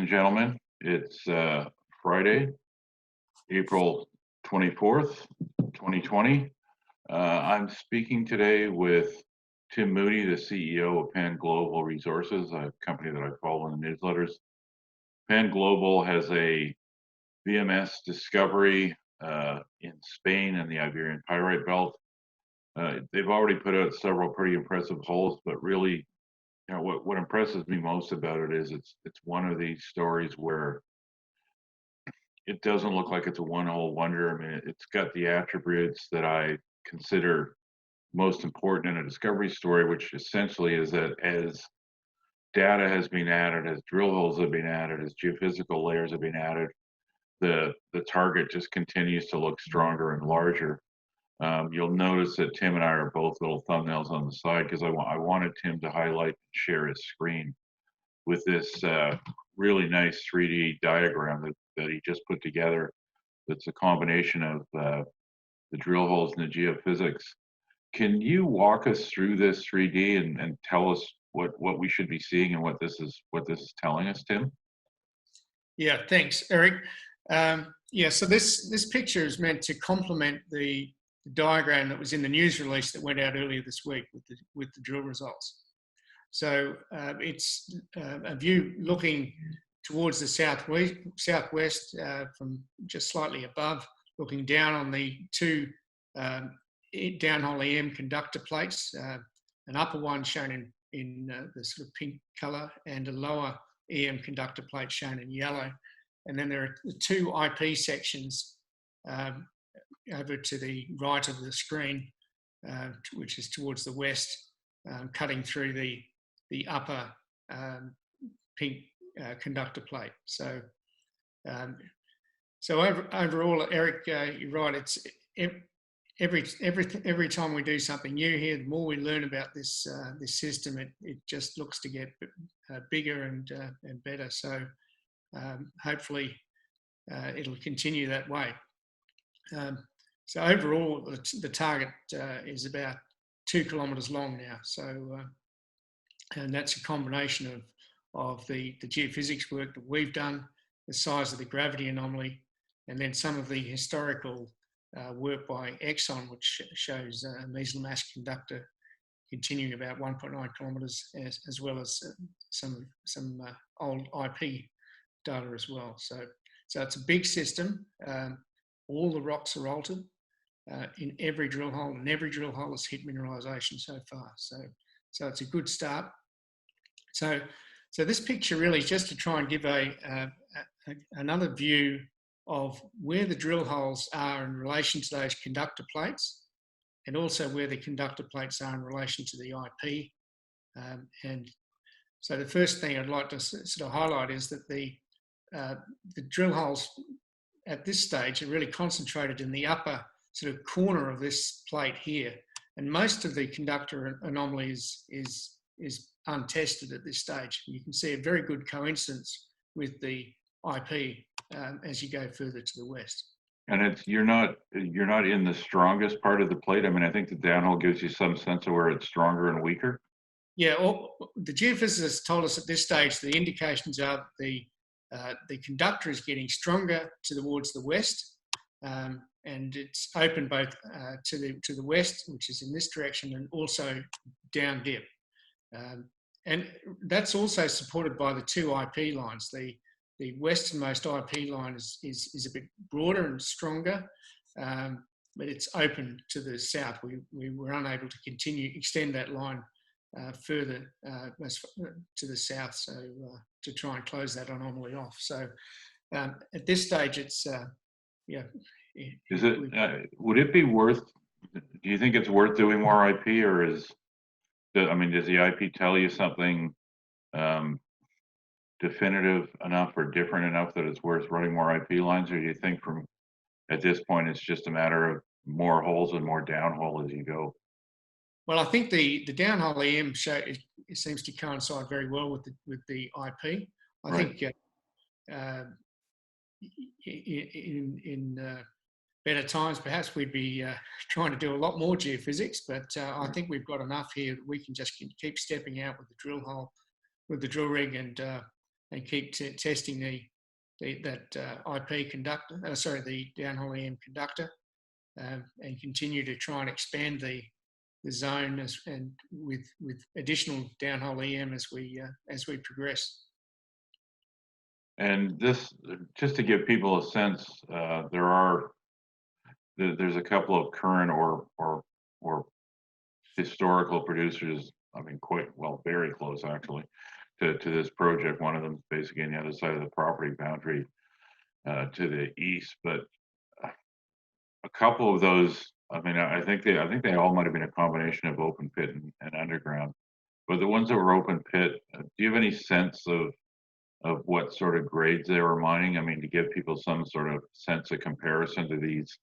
and gentlemen. It's Friday, April 24th, 2020. I'm speaking today with Tim Moody, the CEO of Pan Global Resources, a company that I follow in the newsletters. Pan Global has a VMS discovery in Spain and the Iberian Pyrite Belt. They've already put out several pretty impressive holes, but really, what impresses me most about it is it's one of these stories where it doesn't look like it's a one-hole wonder. I mean, it's got the attributes that I consider most important in a discovery story, which essentially is that as data has been added, as drill holes have been added, as geophysical layers have been added, the target just continues to look stronger and larger. You'll notice that Tim and I are both little thumbnails on the side because I wanted Tim to highlight and share his screen with this really nice 3D diagram that he just put together. That's a combination of the drill holes and the geophysics. Can you walk us through this 3D and tell us what we should be seeing and what this is telling us, Tim? Yeah, thanks, Eric. So this picture is meant to complement the diagram that was in the news release that went out earlier this week with the drill results. So it's a view looking towards the southwest from just slightly above, looking down on the two downhole EM conductor plates, an upper one shown in the sort of pink colour and a lower EM conductor plate shown in yellow. And then there are the two IP sections over to the right of the screen, which is towards the west, cutting through the upper pink conductor plate. So, overall, Eric, you're right. It's every time we do something new here, the more we learn about this system, it just looks to get bigger and better. So, hopefully, it'll continue that way. So overall, the target is about 2 kilometres long now. So, and that's a combination of the geophysics work that we've done, the size of the gravity anomaly, and then some of the historical work by Exxon, which shows a mesomass mass conductor continuing about 1.9 kilometres, as well as some old IP data as well. So it's a big system. All the rocks are altered in every drill hole, and every drill hole has hit mineralisation so far. So it's a good start. So this picture really is just to try and give another view of where the drill holes are in relation to those conductor plates, and also where the conductor plates are in relation to the IP. And so the first thing I'd like to sort of highlight is that the drill holes at this stage are really concentrated in the upper sort of corner of this plate here, and most of the conductor anomaly is untested at this stage. You can see a very good coincidence with the IP as you go further to the west. And you're not in the strongest part of the plate. I mean, I think the downhole gives you some sense of where it's stronger and weaker. Yeah, the geophysicists told us at this stage the indications are the conductor is getting stronger towards the west, and it's open both to the west, which is in this direction, and also down dip. And that's also supported by the two IP lines. The westernmost IP line is a bit broader and stronger, but it's open to the south. We were unable to extend that line further to the south, so to try and close that anomaly off. So at this stage, it's Is it? Would it be worth? Do you think it's worth doing more IP, or does the IP tell you something definitive enough or different enough that it's worth running more IP lines, or do you think at this point it's just a matter of more holes and more downhole as you go? Well, I think the downhole EM it seems to coincide very well with the IP. I think in better times, perhaps we'd be trying to do a lot more geophysics, but I think we've got enough here that we can just keep stepping out with the drill hole, with the drill rig, and and keep testing that IP conductor, the downhole EM conductor, and continue to try and expand the zone and with additional downhole EM as we progress. And this, just to give people a sense, there's a couple of current or historical producers. I mean, very close actually to this project. One of them is basically on the other side of the property boundary to the east, but a couple of those. I mean, I think they all might have been a combination of open pit and underground. But the ones that were open pit, do you have any sense of what sort of grades they were mining? I mean, to give people some sort of sense of comparison to these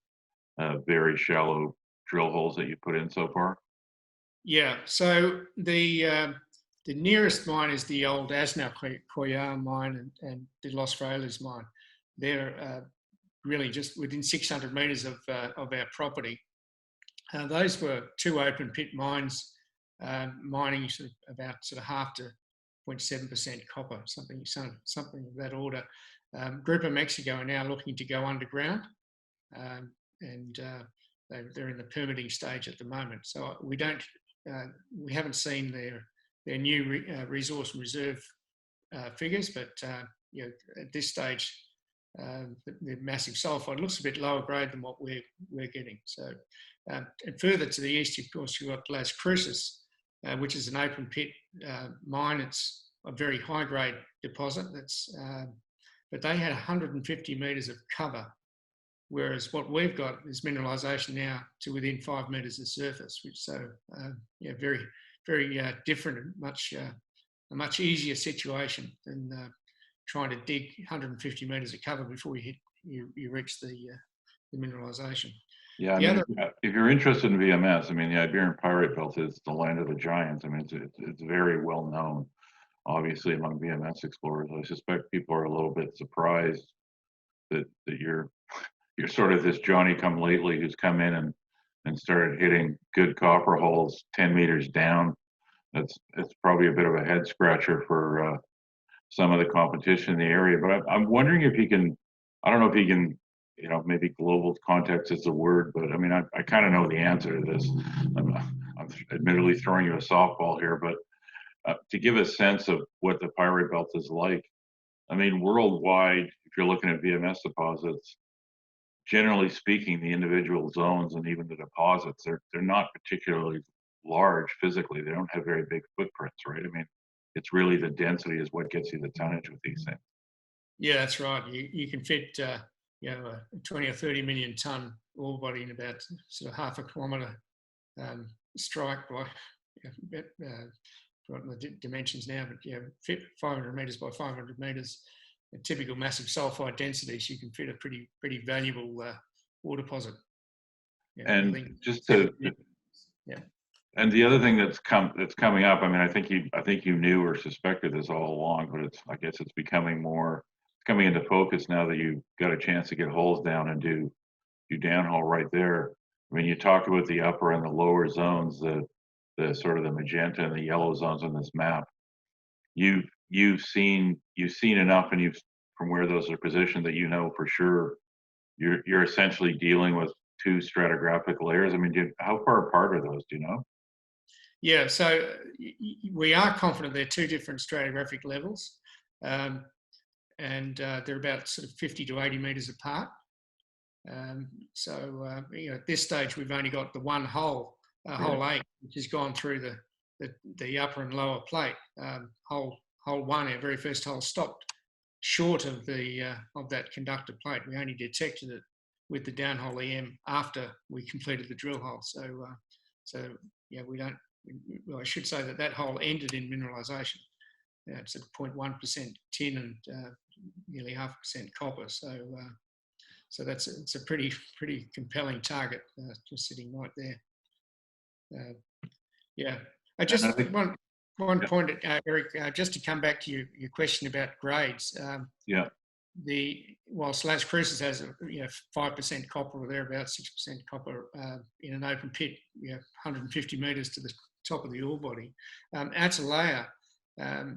very shallow drill holes that you put in so far? Yeah. So the nearest mine is the old Asnau Koyar mine and the Los Frailes mine. They're really just within 600 metres of our property. Those were two open pit mines, mining about half to 0.7% copper, something of that order. Grupo Mexico are now looking to go underground, and they're in the permitting stage at the moment. So we haven't seen their new resource and reserve figures, but at this stage, the massive sulfide looks a bit lower grade than what we're getting. So, and further to the east, of course, you've got Las Cruces, which is an open pit mine. It's a very high grade deposit. But they had 150 metres of cover, whereas what we've got is mineralisation now to within 5 metres of surface, which very, very different and a much easier situation than trying to dig 150 metres of cover before you reach the mineralisation. Yeah, if you're interested in VMS, I mean, the Iberian Pyrite Belt is the land of the giants. I mean, it's very well known, obviously, among VMS explorers. I suspect people are a little bit surprised that you're sort of this Johnny come lately who's come in and started hitting good copper holes 10 meters down. It's probably a bit of a head scratcher for some of the competition in the area. But I'm wondering if he can, I don't know if he can, maybe global context is the word, but I mean, I kind of know the answer to this. I'm admittedly throwing you a softball here, but to give a sense of what the Pyrite Belt is like, I mean, worldwide, if you're looking at VMS deposits, generally speaking, the individual zones and even the deposits, they're not particularly large physically. They don't have very big footprints, right? I mean, it's really the density is what gets you the tonnage with these things. Yeah, that's right. You can fit a 20 or 30 million ton ore body in about half a kilometre strike by the dimensions now, but fit 500 metres by 500 metres. Typical massive sulfide densities, you can fit a pretty valuable ore deposit. And and the other thing that's coming up, I mean, I think you knew or suspected this all along, but I guess it's coming into focus now that you've got a chance to get holes down and do downhole right there. I mean, you talked about the upper and the lower zones, the sort of the magenta and the yellow zones on this map. You've seen enough, and from where those are positioned, that for sure you're essentially dealing with two stratigraphic layers. I mean, how far apart are those? Do you know? Yeah, so we are confident they're two different stratigraphic levels, and they're about 50 to 80 metres apart. At this stage, we've only got the one hole, hole 8, which has gone through the upper and lower plate. Hole 1, our very first hole, stopped short of that conductor plate. We only detected it with the downhole EM after we completed the drill hole. I should say that hole ended in mineralisation. It's at 0.1% tin and nearly 0.5% copper. So it's a pretty compelling target, just sitting right there. One point, Eric, just to come back to your question about grades. Whilst Las Cruces has 5% copper or thereabouts, 6% copper in an open pit, 150 metres to the top of the ore body. Atalaya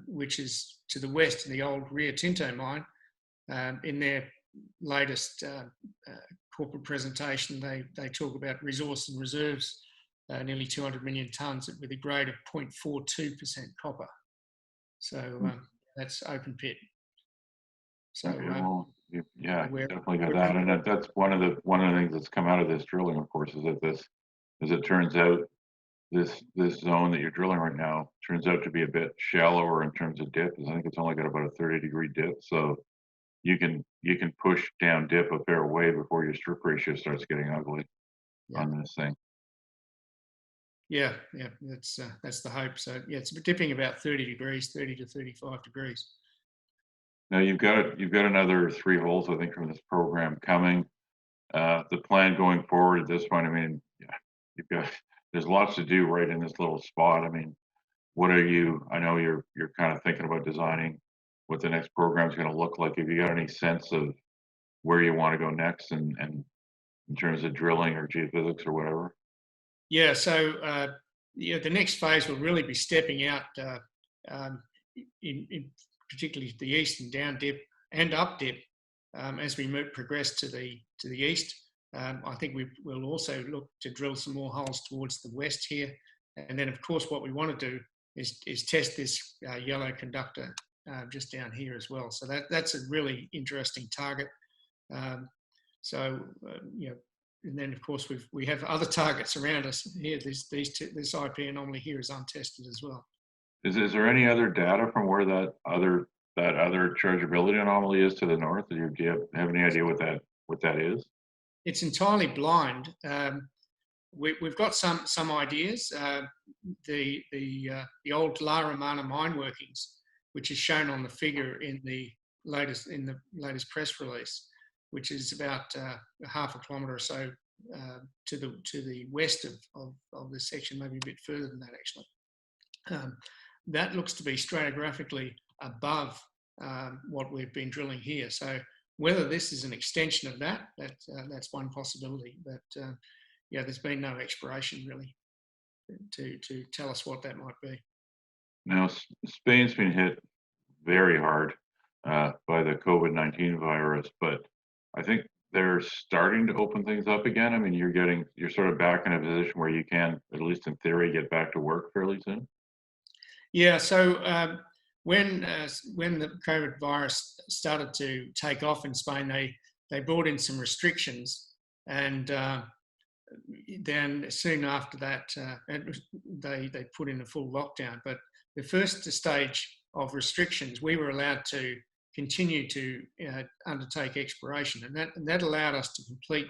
which is to the west of the old Rio Tinto mine. In their latest corporate presentation, they talk about resource and reserves, nearly 200 million tonnes with a grade of 0.42% copper. So that's open pit. So Okay, well, yeah, you we're definitely got that, and that's one of the things that's come out of this drilling, of course, is that as it turns out, this zone that you're drilling right now turns out to be a bit shallower in terms of dip. I think it's only got about a 30-degree dip, so you can push down dip a fair way before your strip ratio starts getting ugly on this thing. Yeah, that's the hope. So yeah, it's dipping about 30 degrees, 30 to 35 degrees. Now you've got another 3 holes, I think, from this program coming. The plan going forward at this point, I mean, yeah, there's lots to do right in this little spot. I mean, I know you're kind of thinking about designing what the next program is going to look like. Have you got any sense of where you want to go next and in terms of drilling or geophysics or whatever? Yeah, so the next phase will really be stepping out in particularly the east and down dip and up dip as we progress to the east. I think we will also look to drill some more holes towards the west here, and then of course what we want to do is test this yellow conductor just down here as well. So that's a really interesting target. And then of course we have other targets around us here. This IP anomaly here is untested as well. Is there any other data from where that other chargeability anomaly is to the north? Do you have any idea what that is? It's entirely blind. We've got some ideas. The old La Romana mine workings, which is shown on the figure in the latest press release, which is about half a kilometre or so to the west of this section, maybe a bit further than that actually. That looks to be stratigraphically above what we've been drilling here. So whether this is an extension of that's one possibility. But yeah, there's been no exploration really to tell us what that might be. Now, Spain's been hit very hard by the COVID-19 virus, but I think they're starting to open things up again. I mean, you're sort of back in a position where you can, at least in theory, get back to work fairly soon. Yeah. So when the COVID virus started to take off in Spain, they brought in some restrictions, and then soon after that, they put in a full lockdown. But the first stage of restrictions, we were allowed to continue to undertake exploration, and that allowed us to complete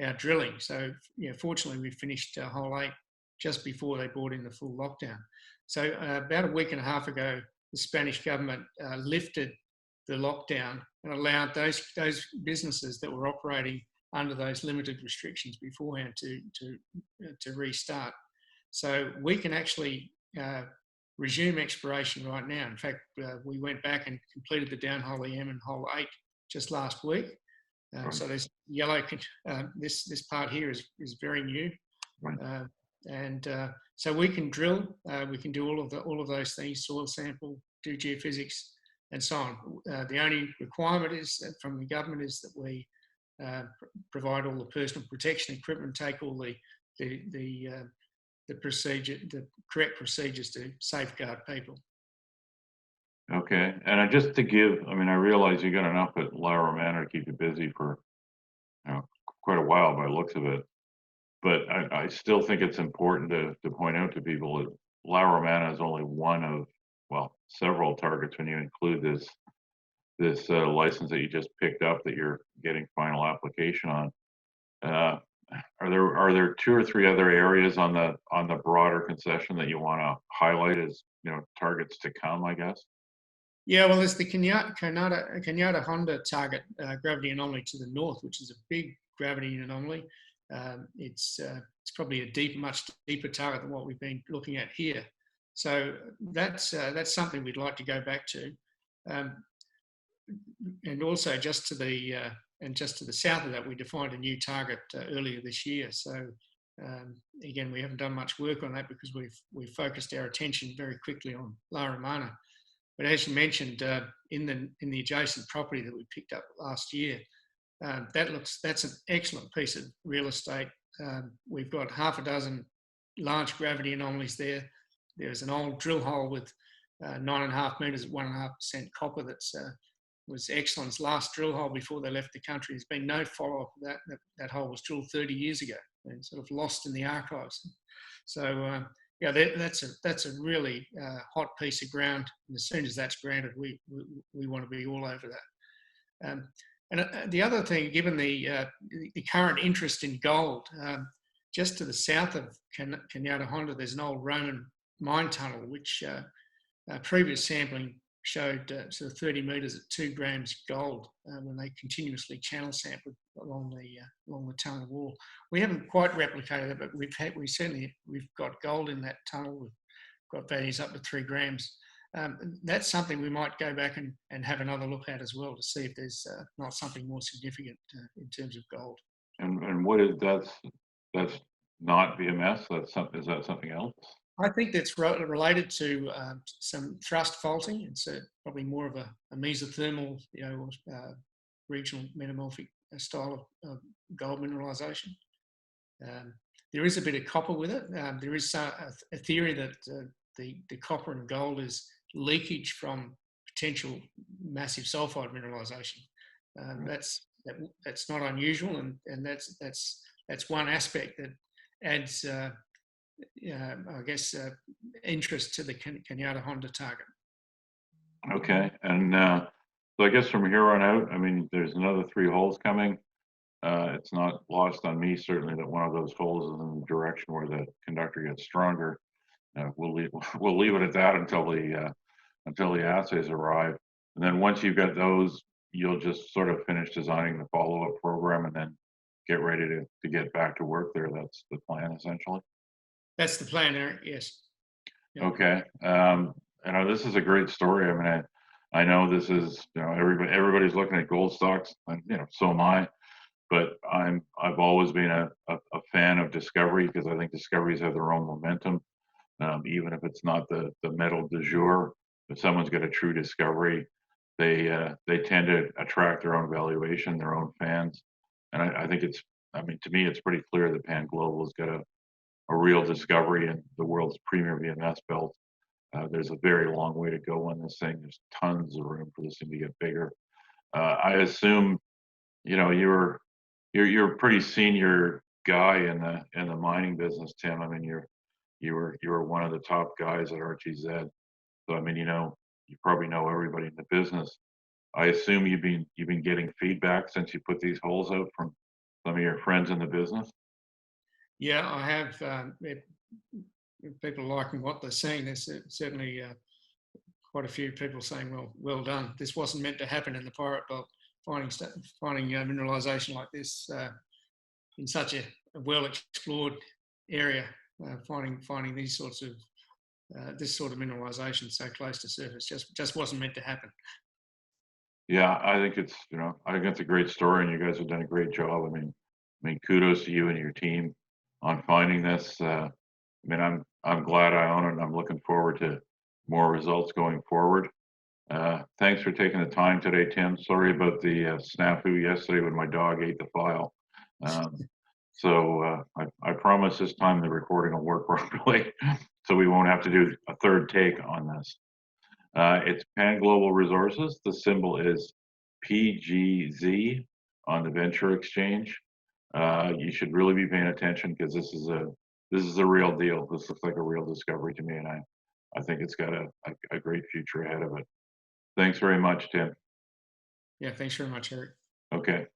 our drilling. So fortunately, we finished hole 8 just before they brought in the full lockdown. So about a week and a half ago, the Spanish government lifted the lockdown and allowed those businesses that were operating under those limited restrictions beforehand to restart. So we can actually resume exploration right now. In fact, we went back and completed the downhole EM in hole 8 just last week. So there's yellow. This part here is very new, and so we can drill. We can do all of those things: soil sample, do geophysics, and so on. The only requirement is from the government is that we provide all the personal protection equipment, take all the correct procedures to safeguard people. Okay, and just to give, I mean, I realize you got enough at La Romana to keep you busy for quite a while by the looks of it, but I still think it's important to point out to people that La Romana is only one of, well, several targets when you include this license that you just picked up that you're getting final application on. Are there 2 or 3 other areas on the broader concession that you want to highlight as targets to come, I guess? Yeah, well, there's the Cañada Honda target gravity anomaly to the north, which is a big gravity anomaly. It's probably a much deeper target than what we've been looking at here. So that's something we'd like to go back to, and also just to the south of that, we defined a new target earlier this year. So Again, we haven't done much work on that because we've focused our attention very quickly on Laramana. But as you mentioned, in the adjacent property that we picked up last year, that's an excellent piece of real estate. We've got half a dozen large gravity anomalies there. There's an old drill hole with 9.5 metres at 1.5% copper that's was excellent. Last drill hole before they left the country. There's been no follow-up of that. That hole was drilled 30 years ago and sort of lost in the archives. So yeah, that's a really hot piece of ground. And as soon as that's granted, we want to be all over that. And the other thing, given the current interest in gold, just to the south of Cañada Honda, there's an old Roman mine tunnel, which previous sampling showed sort of 30 metres at 2 grams gold when they continuously channel sampled along the tunnel wall. We haven't quite replicated it, but we've got gold in that tunnel. We've got values up to 3 grams. That's something we might go back and have another look at as well to see if there's not something more significant in terms of gold. And what is that's not VMS? Is that something else? I think that's related to some thrust faulting. It's probably more of a mesothermal, regional metamorphic style of gold mineralisation. There is a bit of copper with it. There is a theory that the copper and gold is leakage from potential massive sulfide mineralisation. That's not unusual, and that's one aspect that adds. I guess, interest to the Cañada Honda target. Okay, and so I guess from here on out, I mean, there's another 3 holes coming. It's not lost on me, certainly, that one of those holes is in the direction where the conductor gets stronger. We'll leave it at that until the assays arrive, and then once you've got those, you'll just sort of finish designing the follow-up program and then get ready to get back to work there. That's the plan, essentially. That's the plan, Eric. Yes. Yeah. Okay. I know this is a great story. I mean, I know this is, everybody's looking at gold stocks, and so am I. But I've always been a fan of discovery because I think discoveries have their own momentum, even if it's not the metal du jour. If someone's got a true discovery, they tend to attract their own valuation, their own fans, and I think to me, it's pretty clear that Pan Global has got a real discovery in the world's premier VMS belt. There's a very long way to go on this thing. There's tons of room for this thing to get bigger. I assume, you're a pretty senior guy in the mining business, Tim. I mean, you were one of the top guys at RTZ. So I mean, you probably know everybody in the business. I assume you've been getting feedback since you put these holes out from some of your friends in the business. Yeah, I have. People liking what they're seeing. There's certainly quite a few people saying, well done. This wasn't meant to happen in the Pirate Belt. Finding mineralisation like this in such a well-explored area, finding these sorts of this sort of mineralisation so close to surface just wasn't meant to happen. Yeah, I think it's a great story, and you guys have done a great job. I mean, kudos to you and your team on finding this. I mean, I'm glad I own it, and I'm looking forward to more results going forward. Thanks for taking the time today, Tim. Sorry about the snafu yesterday when my dog ate the file. So I promise this time the recording will work properly, so we won't have to do a third take on this. It's Pan Global Resources. The symbol is PGZ on the Venture Exchange. You should really be paying attention because this is a real deal. This looks like a real discovery to me, and I think it's got a great future ahead of it. Thanks very much, Tim. Yeah, thanks very much, Eric. Okay.